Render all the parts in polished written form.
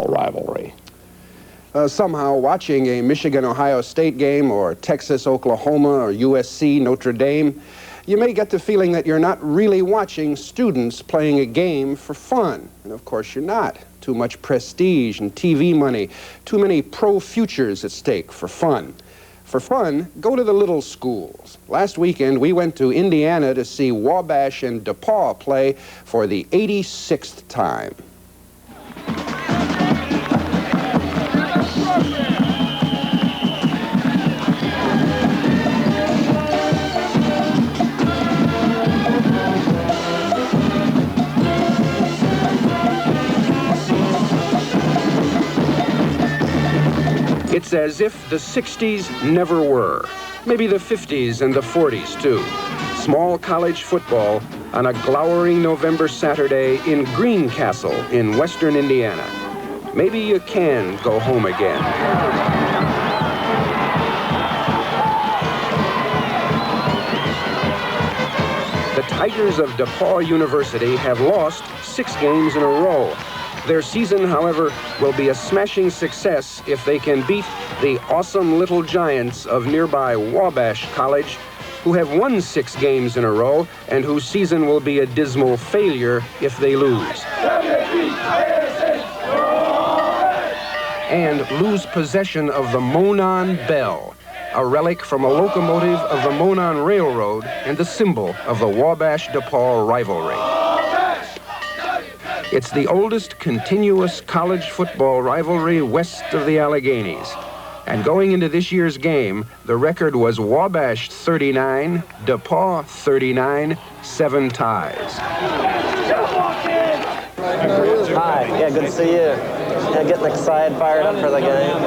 historical rivalry. Somehow, watching a Michigan-Ohio State game or Texas-Oklahoma or USC-Notre Dame, you may get the feeling that you're not really watching students playing a game for fun. And of course you're not. Too much prestige and TV money, too many pro futures at stake for fun. For fun, go to the little schools. Last weekend, we went to Indiana to see Wabash and DePauw play for the 86th time. It's as if the 60s never were. Maybe the 50s and the 40s, too. Small college football on a glowering November Saturday in Greencastle in western Indiana. Maybe you can go home again. The Tigers of DePauw University have lost 6 games in a row. Their season, however, will be a smashing success if they can beat the awesome little giants of nearby Wabash College, who have won 6 games in a row and whose season will be a dismal failure if they lose. And lose possession of the Monon bell, a relic from a locomotive of the Monon Railroad and the symbol of the Wabash-DePauw rivalry. It's the oldest continuous college football rivalry west of the Alleghenies. And going into this year's game, the record was Wabash 39, DePauw 39, 7 ties. Hi, yeah, good to see you. Yeah, getting excited, fired up for the game.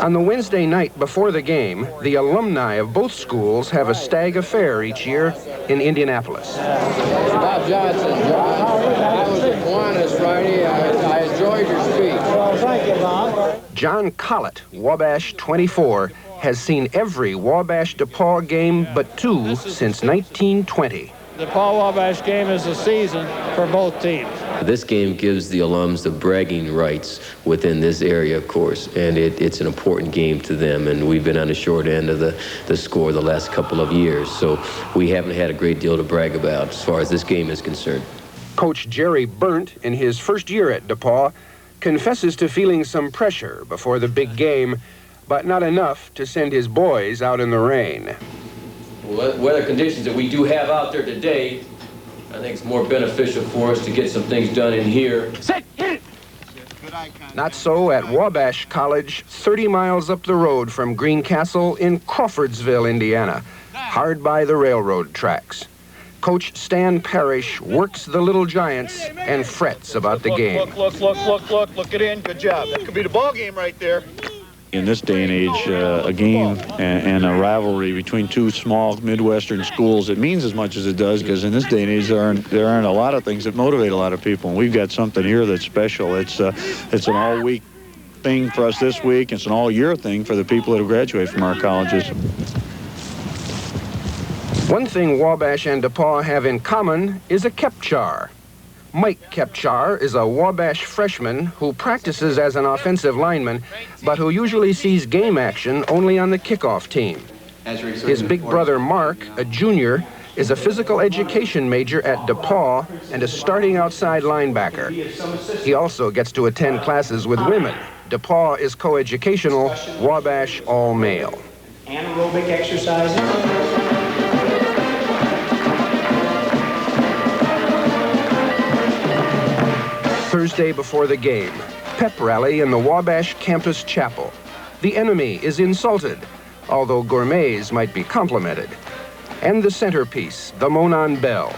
On the Wednesday night before the game, the alumni of both schools have a stag affair each year in Indianapolis. Bob Johnson, I was at Kiwanis Friday. I enjoyed your speech. Well, thank you, Bob. John Collett, Wabash 24, has seen every Wabash-DePauw game but 2 since 1920. The Paul Wabash game is a season for both teams. This game gives the alums the bragging rights within this area, of course, and it's an important game to them, and we've been on the short end of the score the last couple of years, so we haven't had a great deal to brag about as far as this game is concerned. Coach Jerry Burnt, in his first year at DePauw, confesses to feeling some pressure before the big game, but not enough to send his boys out in the rain. Well, weather conditions that we do have out there today, I think it's more beneficial for us to get some things done in here. Not so at Wabash College, 30 miles up the road from Greencastle in Crawfordsville, Indiana, hard by the railroad tracks. Coach Stan Parrish works the little giants and frets about the game. Look it in. Good job. That could be the ball game right there. In this day and age, a game and a rivalry between 2 small Midwestern schools, it means as much as it does, because in this day and age, there aren't a lot of things that motivate a lot of people. And we've got something here that's special. It's an all-week thing for us this week. It's an all-year thing for the people that have graduated from our colleges. One thing Wabash and DePauw have in common is a Kepchar. Mike Kepchar is a Wabash freshman who practices as an offensive lineman, but who usually sees game action only on the kickoff team. His big brother Mark, a junior, is a physical education major at DePauw and a starting outside linebacker. He also gets to attend classes with women. DePauw is coeducational, Wabash all-male. Anaerobic exercises. Thursday before the game, pep rally in the Wabash campus chapel. The enemy is insulted, although gourmets might be complimented. And the centerpiece, the Monon bell,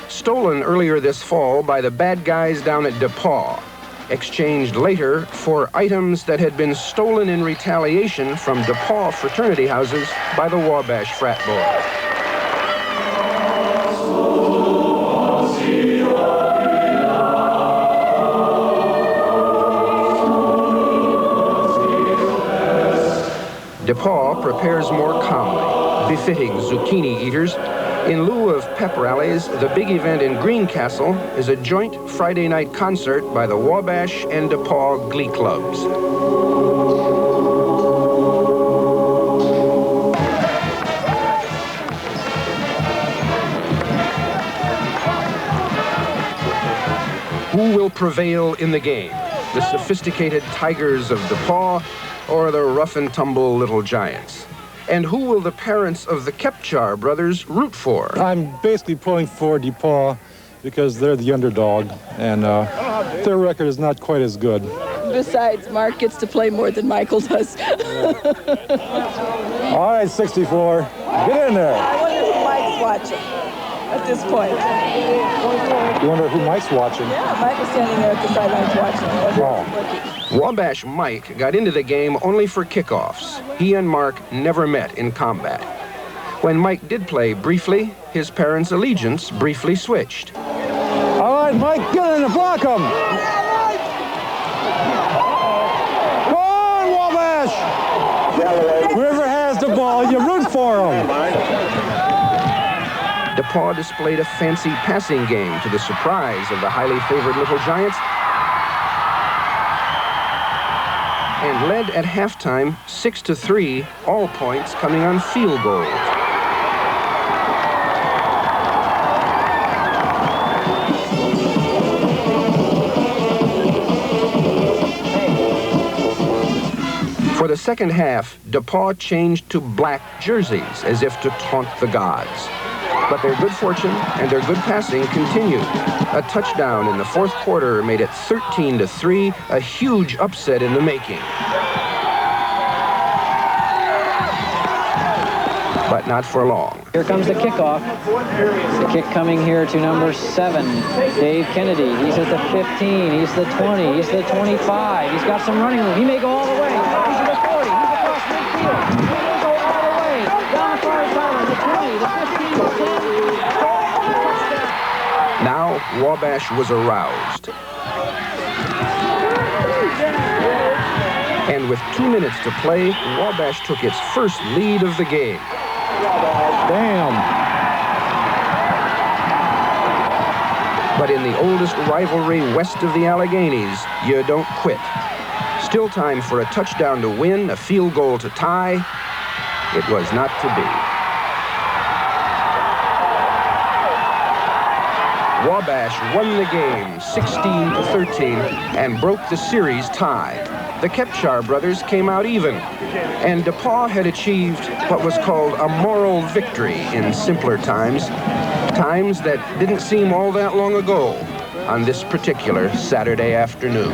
stolen earlier this fall by the bad guys down at DePauw, exchanged later for items that had been stolen in retaliation from DePauw fraternity houses by the Wabash frat boys. DePauw prepares more calmly, befitting zucchini eaters, In lieu of pep rallies, the big event in Greencastle is a joint Friday night concert by the Wabash and DePauw Glee Clubs. Who will prevail in the game? The sophisticated Tigers of DePauw or the rough and tumble Little Giants? And who will the parents of the Kepchar brothers root for? I'm basically pulling for DePauw because they're the underdog, and their record is not quite as good. Besides, Mark gets to play more than Michael does. All right, 64. Get in there. I wonder who Mike's watching at this point. You wonder who Mike's watching? Yeah, Mike is standing there at the sidelines watching. Wow. Wabash Mike got into the game only for kickoffs. He and Mark never met in combat. When Mike did play briefly, his parents' allegiance briefly switched. All right, Mike, get in and block him. Come on, Wabash. Whoever has the ball, you root for him. DePauw displayed a fancy passing game to the surprise of the highly favored Little Giants and led at halftime 6-3, all points coming on field goals. For the second half, DePauw changed to black jerseys as if to taunt the gods. But their good fortune and their good passing continued. A touchdown in the fourth quarter made it 13-3, a huge upset in the making. But not for long. Here comes the kickoff. The kick coming here to number 7, Dave Kennedy. He's at the 15, he's the 20, he's the 25. He's got some running room. He may go all the way. He's at the 40, he's across midfield. He may go all the way. Down the far sideline, the 20, the 15, the 10. Now, Wabash was aroused. And with 2 minutes to play, Wabash took its first lead of the game. Damn. But in the oldest rivalry west of the Alleghenies, you don't quit. Still time for a touchdown to win, a field goal to tie. It was not to be. Wabash won the game 16-13 and broke the series tie. The Kepchar brothers came out even, and DePauw had achieved what was called a moral victory in simpler times, times that didn't seem all that long ago on this particular Saturday afternoon.